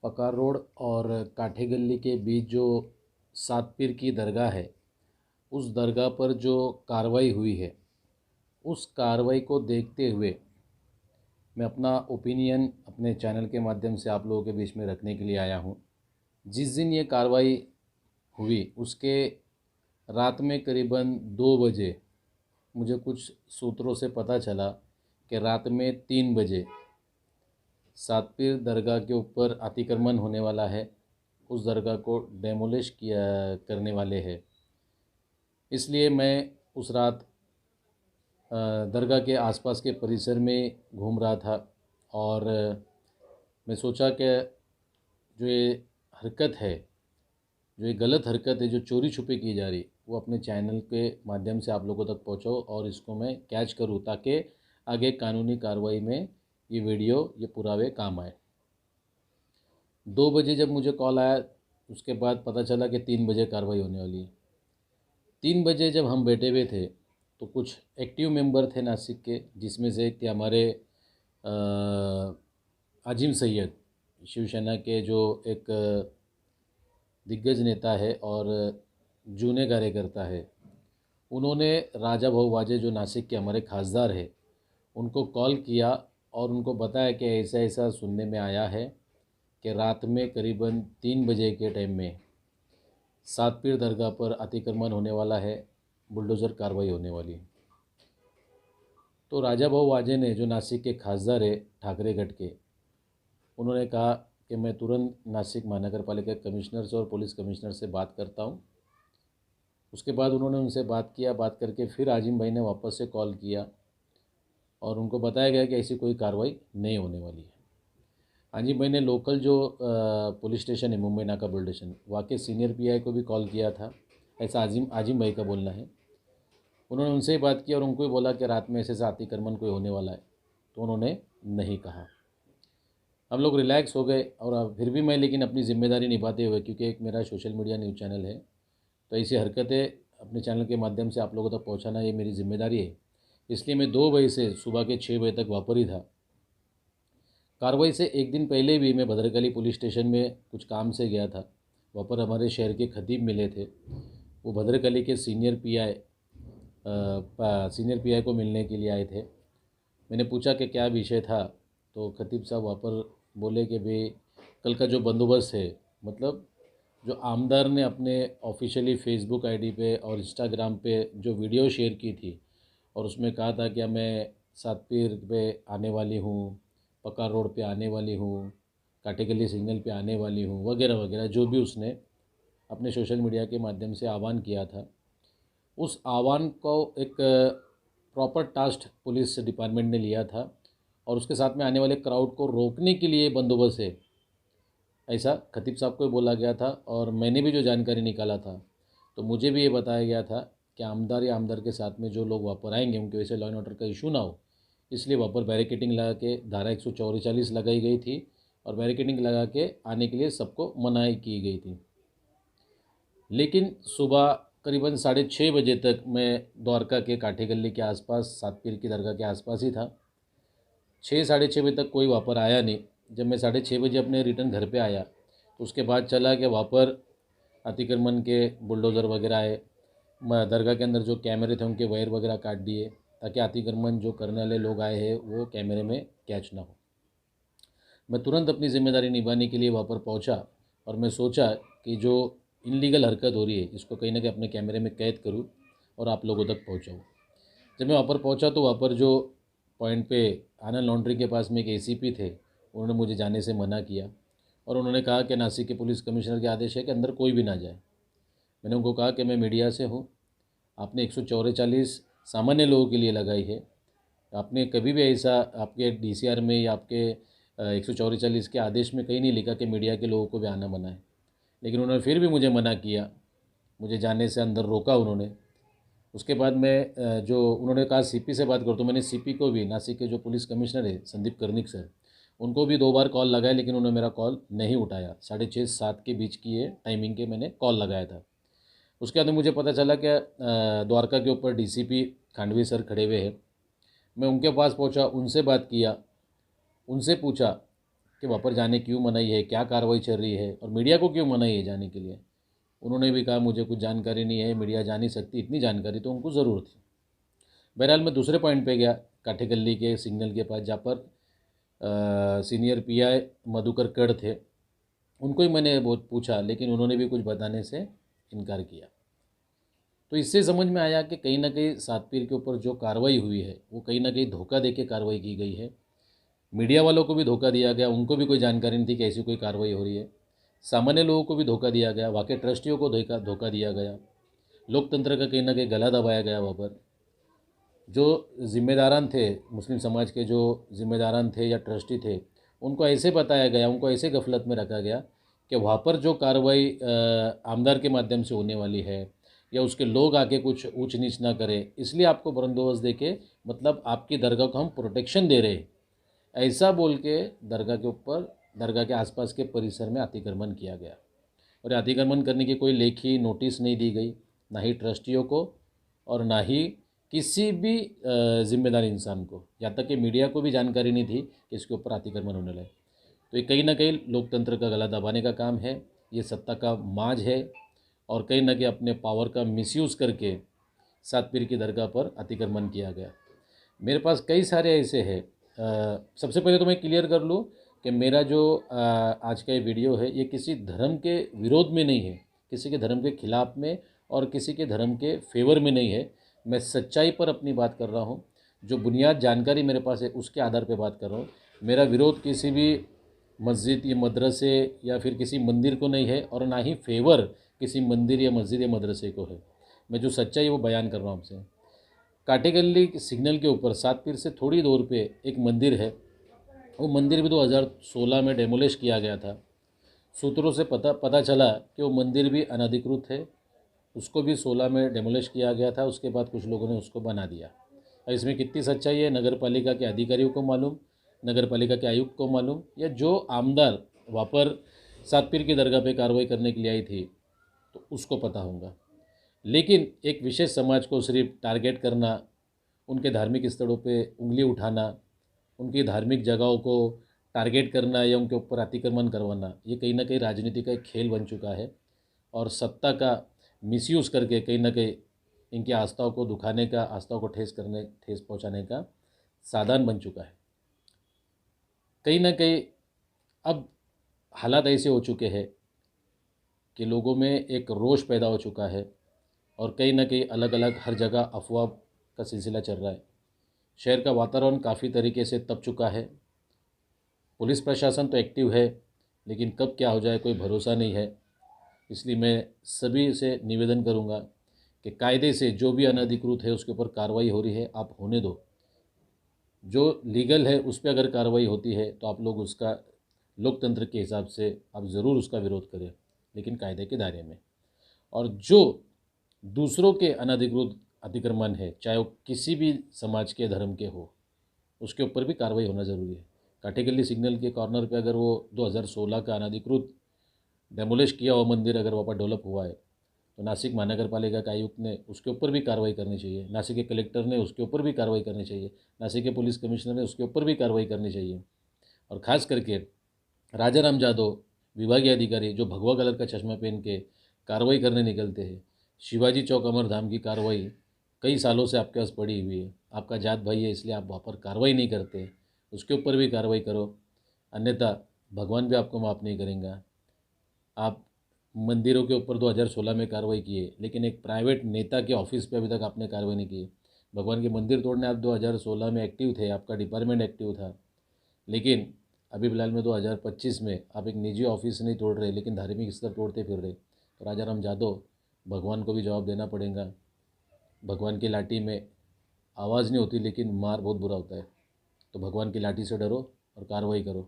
पकार road और काठे गली के बीच जो सात पीर की दरगाह है, उस दरगाह पर जो कार्रवाई हुई है, उस कार्रवाई को देखते हुए मैं अपना ओपिनियन अपने चैनल के माध्यम से आप लोगों के बीच में रखने के लिए आया हूँ। जिस दिन ये कार्रवाई हुई उसके रात में करीबन 2 बजे मुझे कुछ सूत्रों से पता चला कि रात में 3 बजे सात पीर दरगाह के ऊपर अतिक्रमण होने वाला है, उस दरगाह को डेमोलिश किया करने वाले हैं। इसलिए मैं उस रात दरगाह के आसपास के परिसर में घूम रहा था और मैं सोचा कि जो ये हरकत है, जो ये गलत हरकत है, जो चोरी छुपे की जा रही, वो अपने चैनल के माध्यम से आप लोगों तक पहुँचाऊँ और इसको मैं कैच करूँ ताकि आगे कानूनी कार्रवाई में ये वीडियो, ये पुरावे काम आए। 2 बजे जब मुझे कॉल आया, उसके बाद पता चला कि 3 बजे कार्रवाई होने वाली है। 3 बजे जब हम बैठे हुए थे तो कुछ एक्टिव मेंबर थे नासिक के, जिसमें से एक थे हमारे आजिम सैयद, शिवसेना के जो एक दिग्गज नेता है और जूने कार्यकर्ता है। उन्होंने राजा भाऊ वाजे जो नासिक के हमारे खासदार है, उनको कॉल किया और उनको बताया कि ऐसा ऐसा सुनने में आया है कि रात में करीबन 3 बजे के टाइम में सात पीर दरगाह पर अतिक्रमण होने वाला है, बुलडोज़र कार्रवाई होने वाली है। तो राजा भाऊ वाजे ने, जो नासिक के खासदार है ठाकरेगढ़ के, उन्होंने कहा कि मैं तुरंत नासिक महानगर पालिका कमिश्नर से और पुलिस कमिश्नर से बात करता हूँ। उसके बाद उन्होंने उनसे बात किया, बात करके फिर आजिम भाई ने वापस से कॉल किया और उनको बताया गया कि ऐसी कोई कार्रवाई नहीं होने वाली है। आजिम भाई ने लोकल जो पुलिस स्टेशन है, मुंबई नाका पुलिस स्टेशन, वहाँ के सीनियर पीआई को भी कॉल किया था, ऐसा आजिम भाई का बोलना है। उन्होंने उनसे ही बात की और उनको ही बोला कि रात में ऐसे अतिक्रमण कोई होने वाला है, तो उन्होंने नहीं कहा। हम लोग रिलैक्स हो गए और फिर भी मैं लेकिन अपनी ज़िम्मेदारी निभाते हुए, क्योंकि एक मेरा सोशल मीडिया न्यूज़ चैनल है, तो ऐसी हरकतें अपने चैनल के माध्यम से आप लोगों तक पहुंचाना ये मेरी ज़िम्मेदारी है। इसलिए मैं 2 बजे से सुबह के 6 बजे तक वहाँ पर ही था। कार्रवाई से एक दिन पहले भी मैं भद्रकाली पुलिस स्टेशन में कुछ काम से गया था। वहाँ पर हमारे शहर के खतीब मिले थे। वो भद्रकाली के सीनियर पीआई को मिलने के लिए आए थे। मैंने पूछा कि क्या विषय था, तो खतीब साहब वहाँ पर बोले कि भाई कल का जो बंदोबस्त है, मतलब जो आमदार ने अपने ऑफिशियली फेसबुक आईडी पे और इंस्टाग्राम पे जो वीडियो शेयर की थी और उसमें कहा था कि मैं सात पीर पे आने वाली हूँ, पकार रोड पे आने वाली हूँ, काटे गली सिग्नल पे आने वाली हूँ, वगैरह वगैरह, जो भी उसने अपने सोशल मीडिया के माध्यम से आह्वान किया था, उस आह्वान को एक प्रॉपर टास्क पुलिस डिपार्टमेंट ने लिया था और उसके साथ में आने वाले क्राउड को रोकने के लिए बंदोबस्त है, ऐसा खतीब साहब को बोला गया था। और मैंने भी जो जानकारी निकाला था, तो मुझे भी ये बताया गया था कि आमदार या आमदार के साथ में जो लोग वहाँ पर आएंगे उनके वजह से लॉ एंड ऑर्डर का इशू ना हो, इसलिए वहाँ पर बैरिकेडिंग लगा के धारा 144 लगाई गई थी और बैरिकेडिंग लगा के आने के लिए सबको मनाही की गई थी। लेकिन सुबह करीबन 6:30 बजे तक मैं द्वारका के काठे गली के आसपास, सात पीर की दरगाह के आसपास ही था। 6 साढ़े 6 बजे तक कोई वहाँ पर आया नहीं। जब मैं 6:30 बजे अपने रिटर्न घर पे आया, तो उसके बाद चला कि वहाँ पर अतिक्रमण के बुलडोज़र वगैरह आए, दरगाह के अंदर जो कैमरे थे उनके वायर वगैरह काट दिए ताकि अतिक्रमण जो करने वाले लोग आए हैं वो कैमरे में कैच ना हो। मैं तुरंत अपनी ज़िम्मेदारी निभाने के लिए वहाँ पर पहुँचा और मैं सोचा कि जो इनलीगल हरकत हो रही है इसको कहीं ना कहीं अपने कैमरे में कैद करूँ और आप लोगों तक पहुँचाऊँ। जब मैं वहाँ पर पहुँचा तो वहाँ पर जो पॉइंट पे आनंद लॉन्ड्री के पास में एक एसीपी थे, उन्होंने मुझे जाने से मना किया और उन्होंने कहा कि नासिक के पुलिस कमिश्नर के आदेश है कि अंदर कोई भी ना जाए। मैंने उनको कहा कि मैं मीडिया से हूँ, आपने 144 सामान्य लोगों के लिए लगाई है, आपने कभी भी ऐसा आपके डीसीआर में या आपके 144 के आदेश में कहीं नहीं लिखा कि मीडिया के लोगों को भी आना मना है। लेकिन उन्होंने फिर भी मुझे मना किया, मुझे जाने से अंदर रोका उन्होंने। उसके बाद मैं जो उन्होंने कहा सीपी से बात करो, तो मैंने सीपी को भी, नासिक के जो पुलिस कमिश्नर है संदीप कर्णिक सर, उनको भी 2 बार कॉल लगाया लेकिन उन्होंने मेरा कॉल नहीं उठाया। 6:30-7 के बीच की ये टाइमिंग के मैंने कॉल लगाया था। उसके बाद मुझे पता चला कि द्वारका के ऊपर डीसीपी खांडवी सर खड़े हुए हैं। मैं उनके पास पहुंचा, उनसे बात किया, उनसे पूछा कि वहाँ पर जाने क्यों मनाही है, क्या कार्रवाई चल रही है और मीडिया को क्यों मनाही है जाने के लिए। उन्होंने भी कहा मुझे कुछ जानकारी नहीं है, मीडिया जा नहीं सकती, इतनी जानकारी तो उनको ज़रूर थी। बहरहाल मैं दूसरे पॉइंट पे गया, काठेगल्ली के सिग्नल के पास, जहाँ पर सीनियर पीआई मधुकर कड़ थे। उनको ही मैंने बहुत पूछा, लेकिन उन्होंने भी कुछ बताने से इनकार किया। तो इससे समझ में आया कि कहीं ना कहीं सातपीर के ऊपर जो कार्रवाई हुई है वो कहीं ना कहीं धोखा दे के कार्रवाई की गई है। मीडिया वालों को भी धोखा दिया गया, उनको भी कोई जानकारी नहीं थी कि ऐसी कोई कार्रवाई हो रही है। सामान्य लोगों को भी धोखा दिया गया, वहाँ के ट्रस्टियों को धोखा दिया गया, लोकतंत्र का कहीं ना कहीं गला दबाया गया। वहाँ पर जो जिम्मेदारान थे, मुस्लिम समाज के जो जिम्मेदारान थे या ट्रस्टी थे, उनको ऐसे बताया गया, उनको ऐसे गफलत में रखा गया कि वहाँ पर जो कार्रवाई आमदार के माध्यम से होने वाली है या उसके लोग आके कुछ ऊंच नीच ना करें, इसलिए आपको बंदोबस्त दे के, मतलब आपकी दरगाह को हम प्रोटेक्शन दे रहे हैं, ऐसा बोल के दरगाह के ऊपर, दरगाह के आसपास के परिसर में अतिक्रमण किया गया। और अतिक्रमण करने की कोई लेखी नोटिस नहीं दी गई, ना ही ट्रस्टियों को और ना ही किसी भी जिम्मेदार इंसान को, यहाँ तक कि मीडिया को भी जानकारी नहीं थी कि इसके ऊपर अतिक्रमण होने लगे। तो ये कहीं ना कहीं लोकतंत्र का गला दबाने का काम है, ये सत्ता का माज है और कहीं ना कहीं अपने पावर का मिसयूज़ करके सातपीर की दरगाह पर अतिक्रमण किया गया। मेरे पास कई सारे ऐसे हैं। सबसे पहले तो मैं क्लियर कर लूँ कि मेरा जो आज का ये वीडियो है ये किसी धर्म के विरोध में नहीं है, किसी के धर्म के खिलाफ में और किसी के धर्म के फेवर में नहीं है। मैं सच्चाई पर अपनी बात कर रहा हूँ, जो बुनियाद जानकारी मेरे पास है उसके आधार पर बात कर रहा हूँ। मेरा विरोध किसी भी मस्जिद या मदरसे या फिर किसी मंदिर को नहीं है और ना ही फेवर किसी मंदिर या मस्जिद या मदरसे को है। मैं जो सच्चाई है वो बयान कर रहा हूँ आपसे। काठेगल्ली सिग्नल के ऊपर सातपीर से थोड़ी दूर पे एक मंदिर है। वो मंदिर भी 2016 में डेमोलिश किया गया था। सूत्रों से पता चला कि वो मंदिर भी अनधिकृत है, उसको भी 16 में डेमोलिश किया गया था। उसके बाद कुछ लोगों ने उसको बना दिया। और इसमें कितनी सच्चाई है नगर पालिका के अधिकारियों को मालूम, नगर पालिका के आयुक्त को मालूम, या जो आमदार वहाँ पर सातपीर की दरगाह पे कार्रवाई करने के लिए आई थी तो उसको पता होगा। लेकिन एक विशेष समाज को सिर्फ टारगेट करना, उनके धार्मिक स्थलों पे उंगली उठाना, उनकी धार्मिक जगहों को टारगेट करना या उनके ऊपर अतिक्रमण करवाना, ये कहीं ना कहीं राजनीति का एक खेल बन चुका है और सत्ता का मिसयूज़ करके कहीं ना कहीं इनकी आस्थाओं को दुखाने का, आस्थाओं को ठेस पहुंचाने का साधन बन चुका है। कहीं ना कहीं अब हालात ऐसे हो चुके हैं कि लोगों में एक रोष पैदा हो चुका है और कहीं ना कहीं अलग अलग हर जगह अफवाह का सिलसिला चल रहा है। शहर का वातावरण काफ़ी तरीके से तप चुका है। पुलिस प्रशासन तो एक्टिव है, लेकिन कब क्या हो जाए कोई भरोसा नहीं है। इसलिए मैं सभी से निवेदन करूंगा कि कायदे से जो भी अनधिकृत है उसके ऊपर कार्रवाई हो रही है, आप होने दो। जो लीगल है उस पर अगर कार्रवाई होती है तो आप लोग उसका लोकतंत्र के हिसाब से आप ज़रूर उसका विरोध करें, लेकिन कायदे के दायरे में। और जो दूसरों के अनधिकृत अतिक्रमण है, चाहे वो किसी भी समाज के धर्म के हो, उसके ऊपर भी कार्रवाई होना ज़रूरी है। काठेगल्ली सिग्नल के कॉर्नर पे अगर वो 2016 का अनधिकृत डेमोलिश किया हुआ मंदिर अगर वहाँ पर डेवलप हुआ है तो नासिक महानगर पालिका के आयुक्त ने उसके ऊपर भी कार्रवाई करनी चाहिए, नासिक के कलेक्टर ने उसके ऊपर भी कार्रवाई करनी चाहिए, नासिक के पुलिस कमिश्नर ने उसके ऊपर भी कार्रवाई करनी चाहिए। और ख़ास करके राजा राम जादव विभागीय अधिकारी जो भगवा कलर का चश्मा पहन के कार्रवाई करने निकलते हैं, शिवाजी चौक अमरधाम की कार्रवाई कई सालों से आपके पास पड़ी हुई है, आपका जात भाई है इसलिए आप वहाँ पर कार्रवाई नहीं करते, उसके ऊपर भी कार्रवाई करो, अन्यथा भगवान भी आपको माफ़ नहीं करेंगे। आप मंदिरों के ऊपर 2016 में कार्रवाई किए, लेकिन एक प्राइवेट नेता के ऑफिस पे अभी तक आपने कार्रवाई नहीं की। भगवान के मंदिर तोड़ने आप 2016 में एक्टिव थे, आपका डिपार्टमेंट एक्टिव था, लेकिन अभी फिलहाल में 2025 में आप एक निजी ऑफिस नहीं तोड़ रहे, लेकिन धार्मिक स्थल तोड़ते फिर रहे। तो राजा राम जादव, भगवान को भी जवाब देना पड़ेगा। भगवान की लाठी में आवाज़ नहीं होती, लेकिन मार बहुत बुरा होता है। तो भगवान की लाठी से डरो और कार्रवाई करो।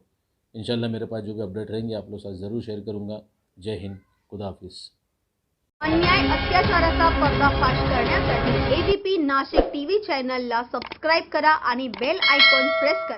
इंशाल्लाह मेरे पास जो भी अपडेट रहेंगे आप लोग साथ ज़रूर शेअर करूँगा। जय हिंद, खुदा हाफिज। अन्याय अत्याचाराचा पर्दाफाश करण्यासाठी एबीपी नाशिक टीव्ही चॅनलला सबस्क्राइब करा आणि बेल आयकॉन प्रेस करा।